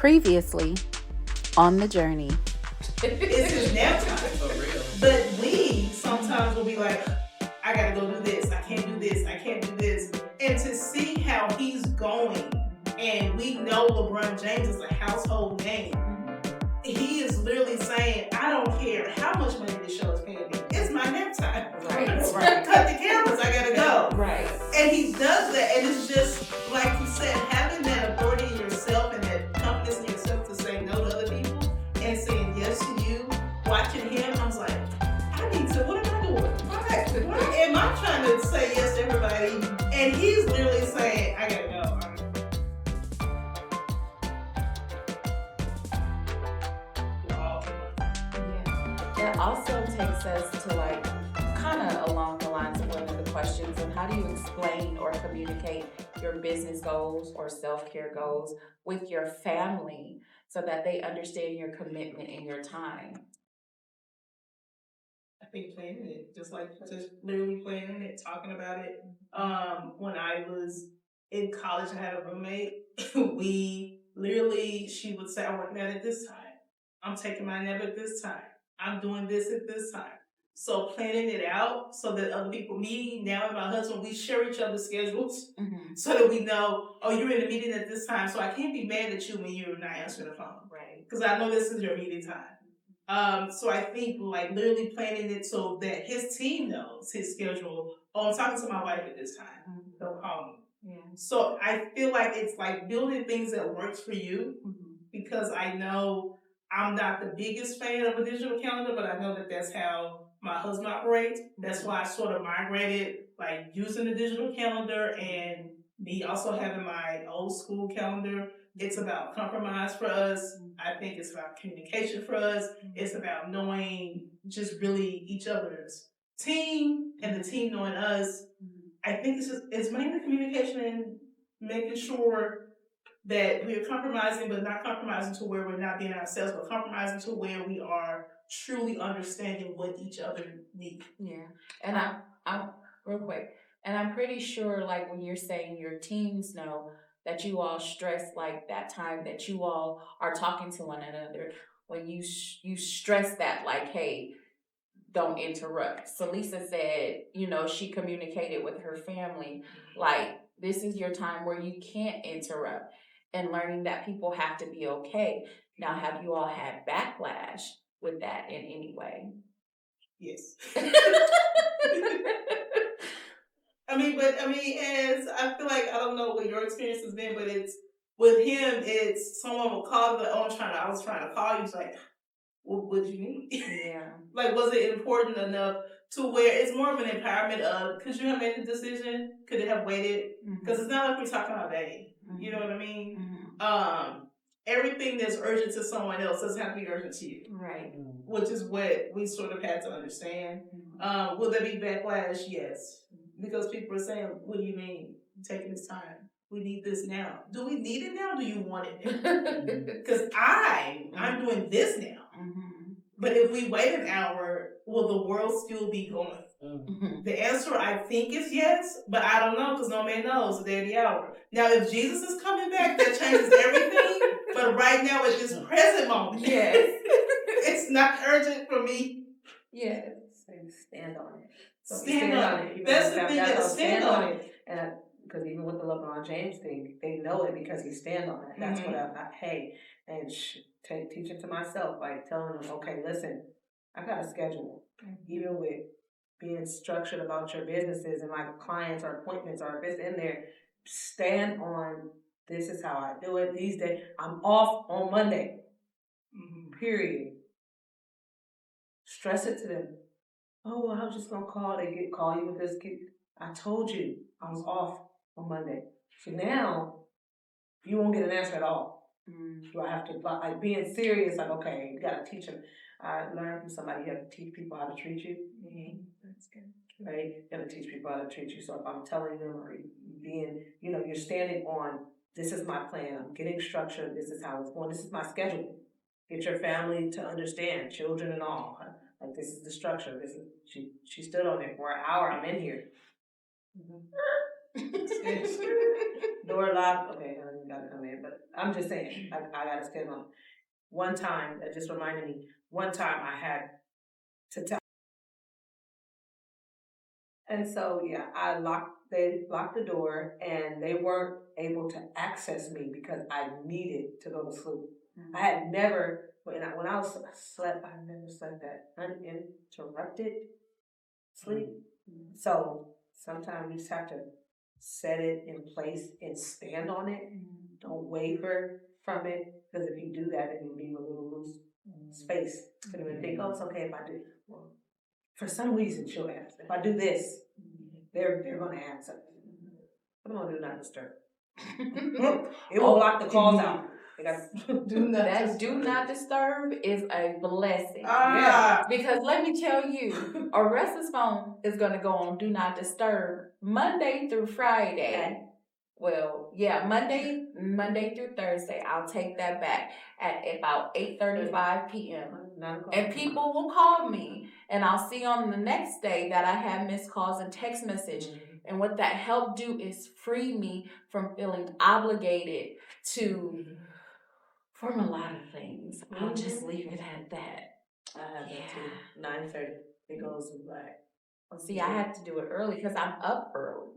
Previously on the journey. It's his nap time. For real. But we sometimes will be like, I gotta go do this, I can't do this, I can't do this. And to see how he's going, and we know LeBron James is a household name. He is literally saying, I don't care how much money this show is paying me. It's my nap time. Right. Cut the cameras, I gotta go. Right. And he does that, and it's just, like you said, having that authority in yourself and that confidence in yourself to say no to other people and saying yes to you. Watching him, I was like, I need to, what am I doing? Why am I trying to say yes to everybody? And he's literally saying, I gotta go. That also takes us to like kind of along the lines of one of the questions of how do you explain or communicate your business goals or self-care goals with your family so that they understand your commitment and your time? I think planning it, just literally planning it, talking about it. When I was in college, I had a roommate. She would say, I'm working out at this time. I'm taking my nap at this time. I'm doing this at this time. So planning it out so that other people, me now and my husband, we share each other's schedules so that we know, oh, you're in a meeting at this time, so I can't be mad at you when you're not answering the phone. Right. Because I know this is your meeting time. So I think like literally planning it so that his team knows his schedule. Oh, I'm talking to my wife at this time. They'll call me. Yeah. So I feel like it's like building things that works for you because I know I'm not the biggest fan of a digital calendar, but I know that that's how my husband operates. That's why I sort of migrated like using the digital calendar and me also having my old school calendar. It's about compromise for us. I think it's about communication for us. It's about knowing just really each other's team and the team knowing us. I think it's mainly communication and making sure that we are compromising, but not compromising to where we're not being ourselves, but compromising to where we are truly understanding what each other need. Yeah. And I'm real quick. And I'm pretty sure like when you're saying your teams know that you all stress like that time that you all are talking to one another, when you stress that like, hey, don't interrupt. So Lisa said, she communicated with her family, like, this is your time where you can't interrupt, and learning that people have to be okay. Now, have you all had backlash with that in any way? Yes. As I feel like, I don't know what your experience has been, but it's, with him, it's someone will call, but I was trying to call you. It's like, what do you need? Yeah. Like, was it important enough to where it's more of an empowerment of, could you have made the decision? Could it have waited? Because it's not like we're talking all day. You know what I mean? Everything that's urgent to someone else doesn't have to be urgent to you. Right. Which is what we sort of had to understand. Will there be backlash? Yes. Because people are saying, what do you mean? Taking this time. We need this now. Do we need it now? Or do you want it now? Because I'm doing this now. But if we wait an hour, will the world still be going? The answer, I think, is yes, but I don't know because no man knows the day of the hour. Now, if Jesus is coming back, that changes everything. But right now, at this present moment, yes, it's not urgent for me. Yes. Stand on it. So stand on it. That's the thing, that stand on it. And because even with the LeBron James thing, they know it because he stand on it. That's what teach it to myself, like telling them, okay, listen, I got a schedule. Even with being structured about your businesses and like clients or appointments or if it's in there, stand on this is how I do it. These days, I'm off on Monday. Period. Stress it to them. Oh, well, I was just gonna call. They call you with this. I told you I was off on Monday. So now you won't get an answer at all. Do I have to like being serious? Like, okay, you gotta teach them. I learned from somebody you have to teach people how to treat you. That's good. Right? You gotta teach people how to treat you. So if I'm telling them or being, you're standing on this is my plan. I'm getting structured. This is how it's going. This is my schedule. Get your family to understand, children and all. Like this is the structure. This is she stood on it for an hour. I'm in here. Door locked. Okay, I gotta come in. But I'm just saying, I gotta stand on. One time, that just reminded me. One time I had to tell. And so, yeah, they locked the door and they weren't able to access me because I needed to go to sleep. Mm-hmm. I had never, when I was slept, I never slept that uninterrupted sleep. Mm-hmm. So sometimes you just have to set it in place and stand on it. Mm-hmm. Don't waver from it, because if you do that, then you'll leave a little loose space. And you think, oh, it's okay if I do. Well, for some reason, she'll answer. If I do this, they're going to answer. I'm going to do not disturb. It will block the calls out. Do not disturb is a blessing. Yeah. Because let me tell you, Arresta's phone is going to go on do not disturb Monday through Friday. Okay. Well, yeah, Monday through Thursday. I'll take that back at about 8:35 p.m. And people will call me, and I'll see on the next day that I have missed calls and text message. Mm-hmm. And what that helped do is free me from feeling obligated to from a lot of things. Mm-hmm. I'll just leave it at that. I have that too. 9:30. It goes in black. See, I had to do it early because I'm up early.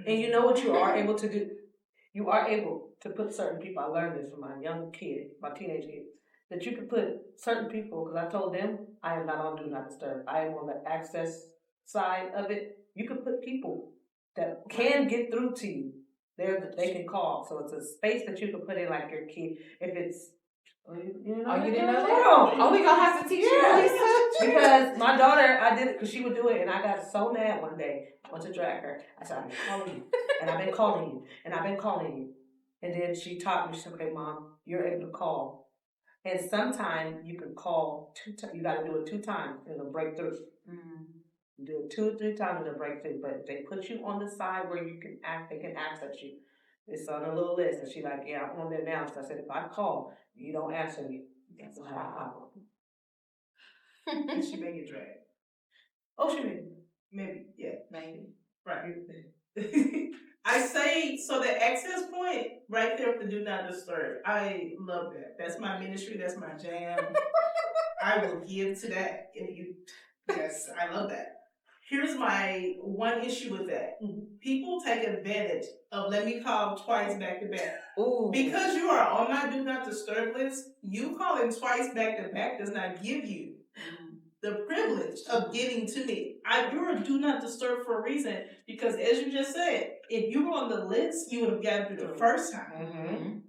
And you know what you are able to do? You are able to put certain people, I learned this from my young kid, my teenage kids, that you can put certain people, because I told them I am not on Do Not Disturb. I am on the access side of it. You can put people that can get through to you. They can call. So it's a space that you can put in like your key. If it's you didn't know that? Oh, we gonna have to teach you this. Because my daughter, I did it because she would do it, and I got so mad one day. I went to drag her. I said, I've been calling you, and I've been calling you, and I've been calling you. And then she taught me, she said, okay, Mom, you're able to call. And sometimes you can call 2 times. You got to do it 2 times, and it'll break through. Mm-hmm. Do it 2 or 3 times, and it'll break through. But they put you on the side where you can they can access you. It's on a little list, and she's like, yeah, I'm on there now. So I said, if I call, you don't answer me. That's a problem. And she may get dragged. Oh, she may. Maybe, yeah. Maybe. Right. I say, so the access point right there with the Do Not Disturb. I love that. That's my ministry. That's my jam. I will give to that. Yes, I love that. Here's my one issue with that. Mm-hmm. People take advantage of let me call twice back to back. Ooh. Because you are on my Do Not Disturb list, you calling twice back to back does not give you the privilege of getting to me. You're a Do Not Disturb for a reason, because as you just said, if you were on the list, you would have gotten through the first time. Mm-hmm.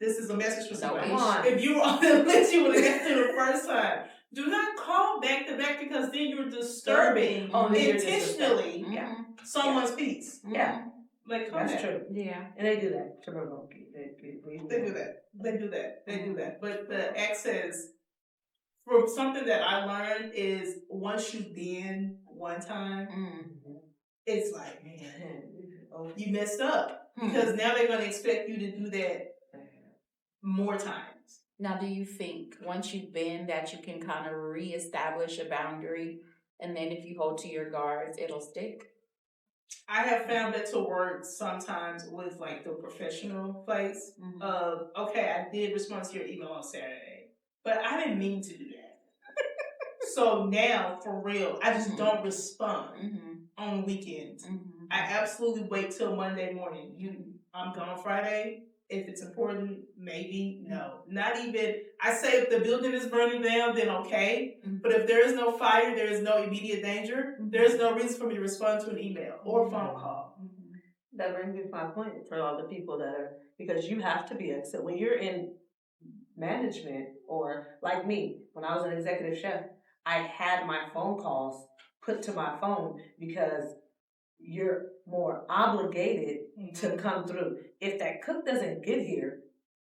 This is a message for somebody. If you were on the list, you would have gotten through the first time. Do not call back to back, because then you're disturbing intentionally someone's peace. Yeah. Like, that's true. Yeah. And they do that to provoke you. They do that. But the access, from something that I learned, is once you've been one time, it's like, man, you messed up. Because now they're going to expect you to do that more times. Now, do you think once you've been that you can kind of reestablish a boundary, and then if you hold to your guards, it'll stick? I have found that to work sometimes with like the professional place of, okay, I did respond to your email on Saturday, but I didn't mean to do that. So now, for real, I just don't respond on weekends. I absolutely wait till Monday morning. I'm gone Friday. If it's important, maybe, no. Not even, I say if the building is burning down, then okay. But if there is no fire, there is no immediate danger, there is no reason for me to respond to an email or a phone call. That brings me to my point for all the people that are, because you have to be, so when you're in management, or like me, when I was an executive chef, I had my phone calls put to my phone because you're more obligated to come through. If that cook doesn't get here,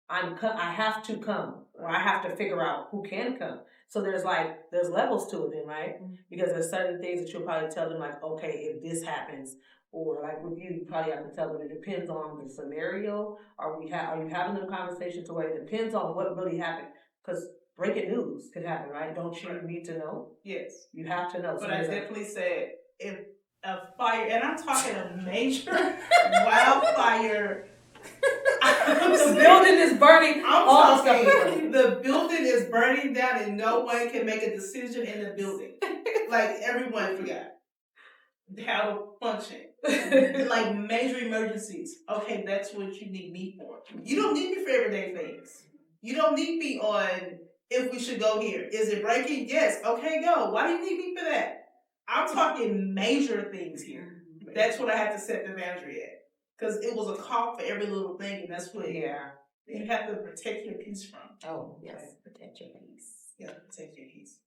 I have to come, or I have to figure out who can come. So there's levels to it then, right? Because there's certain things that you'll probably tell them, like, okay, if this happens, or like with you probably have to tell them it depends on the scenario. Are you having a conversation to where it depends on what really happened? Because breaking news could happen, right? Don't you need to know? Yes. You have to know. But I definitely said, if a fire, and I'm talking a major, entire. The building is burning. All the stuff is burning. The building is burning down, and no one can make a decision in the building. Like everyone forgot how to function. Like major emergencies. Okay, that's what you need me for. You don't need me for everyday things. You don't need me on if we should go here. Is it breaking? Yes. Okay, go. Why do you need me for that? I'm talking major things here. That's what I had to set the boundary at. Because it was a call for every little thing, and that's what you have to protect your peace from. Oh, yes, protect your peace. Yeah, protect your peace.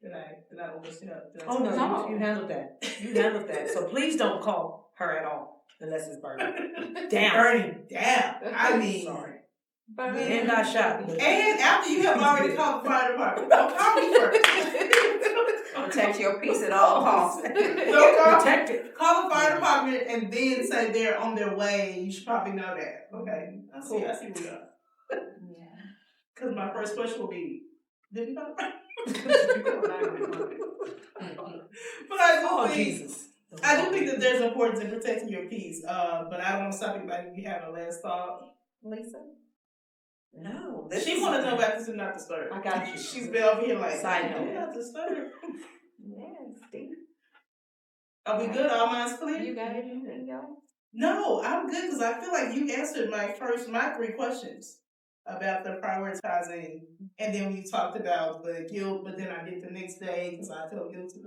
Did I overstep? Oh no, you handled that. You handled that. So please don't call her at all unless it's burning. Burning down. I mean, sorry. Burning. And got shot. And after you have already called the fire department, don't call me first. Protect your peace at all costs. Don't call. Protect it. Call the fire department and then say they're on their way. You should probably know that. Okay, I see where we are. Yeah. Because my first question will be, did we go? But I do think that there's importance in protecting your peace. But I don't want to stop anybody if you have a last thought. Lisa? No. She want to know about this and not disturb. I got you. She's been over here like, Side note. do not disturb. Yes, Steve. Are we good? All minds clear? You got anything else? No, I'm good because I feel like you answered my 3 questions about the prioritizing, and then we talked about the guilt, but then I did the next day because I felt guilty.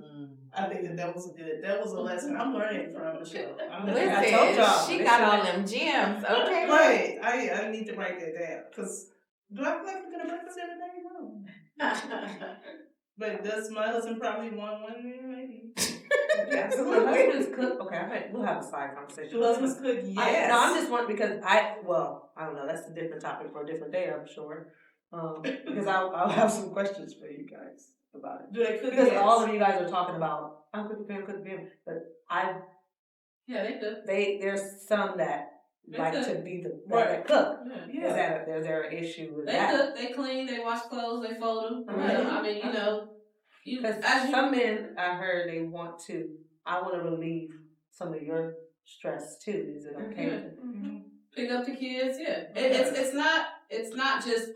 I think that was a lesson I'm learning from Michelle. Listen, I told y'all. she got all them gems, okay? Right, I need to write that down because do I feel like I'm gonna breakfast every day? No. But does my husband probably want one? Maybe. Absolutely. My husband's cook. Okay, I bet we'll have a side conversation. Your husband's cook, yes. I'm just wondering because I don't know. That's a different topic for a different day, I'm sure. Because I'll have some questions for you guys about it. Do they cook? Because all of you guys are talking about I'm cooking for him, but They do. there's some that They like cook. to be the Right. cook. Yeah. Is there an issue with They that? cook, they clean, they wash clothes, they fold them. Right. I mean, Because some men, I heard I want to relieve some of your stress too. Is it okay? Mm-hmm. Pick up the kids, yeah. It's not just,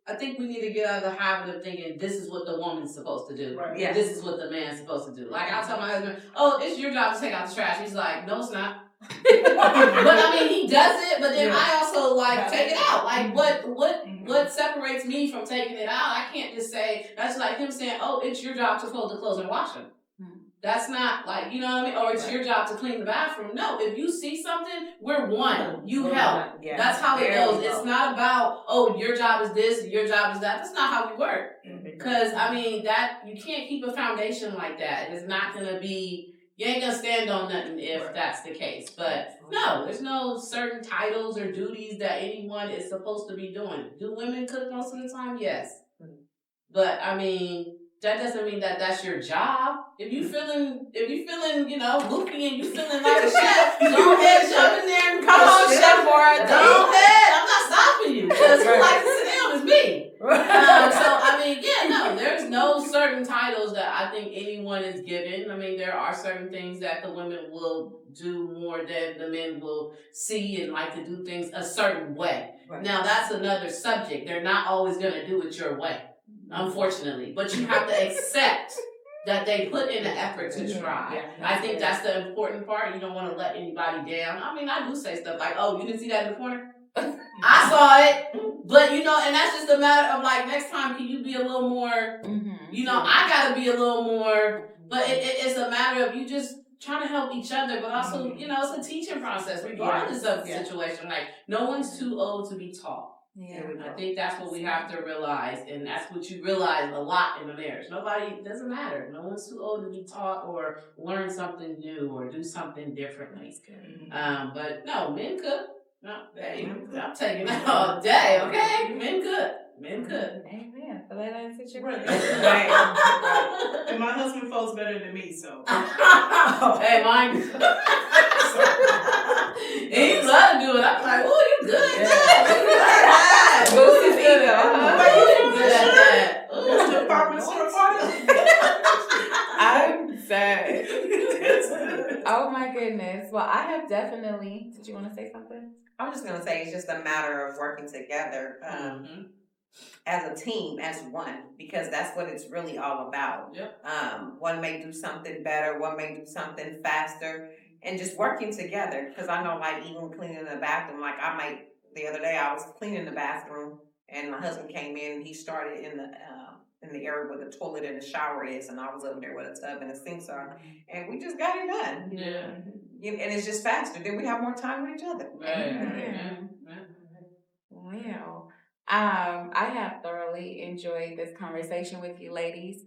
I think we need to get out of the habit of thinking this is what the woman's supposed to do. Right. Yeah. This is what the man's supposed to do. Like I tell my husband, it's your job to take out the trash. He's like, no, it's not. But I mean, he does it, but then I also take it out. Like what separates me from taking it out? I can't just say, that's like him saying, it's your job to fold the clothes and wash them. That's not like, you know what I mean? Or it's your job to clean the bathroom. No, if you see something, we're one. You help. Yeah. That's how it There goes. we go. It's not about, your job is this, your job is that. That's not how we work. Because, I mean, that you can't keep a foundation like that. It's not going to be, you ain't going to stand on nothing if that's the case. But no, there's no certain titles or duties that anyone is supposed to be doing. Do women cook most of the time? Yes. But, I mean, that doesn't mean that that's your job. If you feeling, goofy and you feeling like a chef, go ahead, jump in there and come on, chef, for it. Go ahead. I'm not stopping you. Because who likes to sit down is me. So, I mean, there's no certain titles that I think anyone is given. I mean, there are certain things that the women will do more than the men will see and like to do things a certain way. Right. Now, that's another subject. They're not always going to do it your way, unfortunately. But you have to accept that they put in an effort to try. Yeah. I think that's the important part. You don't want to let anybody down. I mean, I do say stuff like, you didn't see that in the corner? I saw it. But, and that's just a matter of like, next time, can you be a little more, I got to be a little more, but it's a matter of you just trying to help each other, but also, it's a teaching process, regardless of the situation. Like, no one's too old to be taught. Yeah. I think that's what we have to realize, and that's what you realize a lot in a marriage. It doesn't matter. No one's too old to be taught or learn something new or do something differently. But no, men cook. No, I'm taking that all day, okay? Men cook. Amen. So that answers your Right. question. And my husband folds better than me, so. Hey, mine. He love to do it. I'm like, you good at that. Boosie's good at that. That's the department store party. I'm sad. Oh my goodness. Well, I have definitely. Did you want to say something? I was just gonna say it's just a matter of working together as a team, as one, because that's what it's really all about. Yep. One may do something better, one may do something faster, and just working together. Because I know, like even cleaning the bathroom, like the other day I was cleaning the bathroom, and my husband came in and he started in the area where the toilet and the shower is, and I was over there with a tub and a sinks are, and we just got it done. Yeah. And it's just faster. Then we have more time with each other. Right. Well, I have thoroughly enjoyed this conversation with you ladies.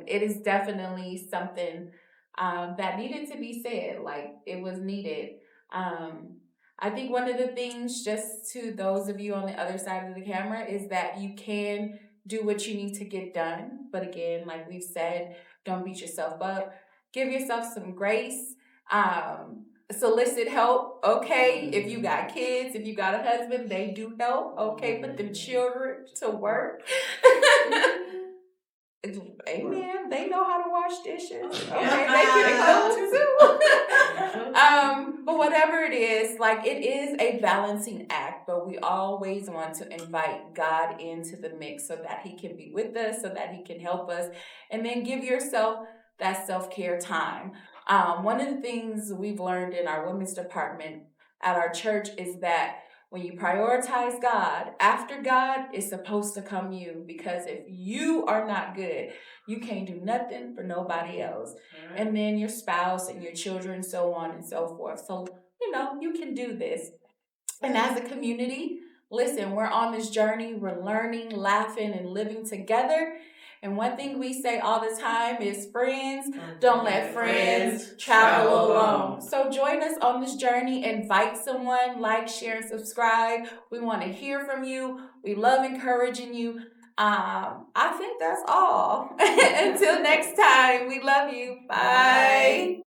It is definitely something that needed to be said, like it was needed. I think one of the things, just to those of you on the other side of the camera, is that you can do what you need to get done. But again, like we've said, don't beat yourself up. Give yourself some grace. Solicit help, okay? If you got kids, if you got a husband, they do help, okay? Put them children to work. Amen. They know how to wash dishes. Okay, they can cook too. But whatever it is, like it is a balancing act, but we always want to invite God into the mix so that He can be with us, so that He can help us, and then give yourself that self-care time. One of the things we've learned in our women's department at our church is that when you prioritize God, after God is supposed to come you, because if you are not good, you can't do nothing for nobody else. Right. And then your spouse and your children, so on and so forth. So, you can do this. And as a community, listen, we're on this journey. We're learning, laughing, and living together. And one thing we say all the time is, friends, don't let friends travel alone. So join us on this journey. Invite someone, like, share, and subscribe. We want to hear from you. We love encouraging you. I think that's all. Until next time, we love you. Bye.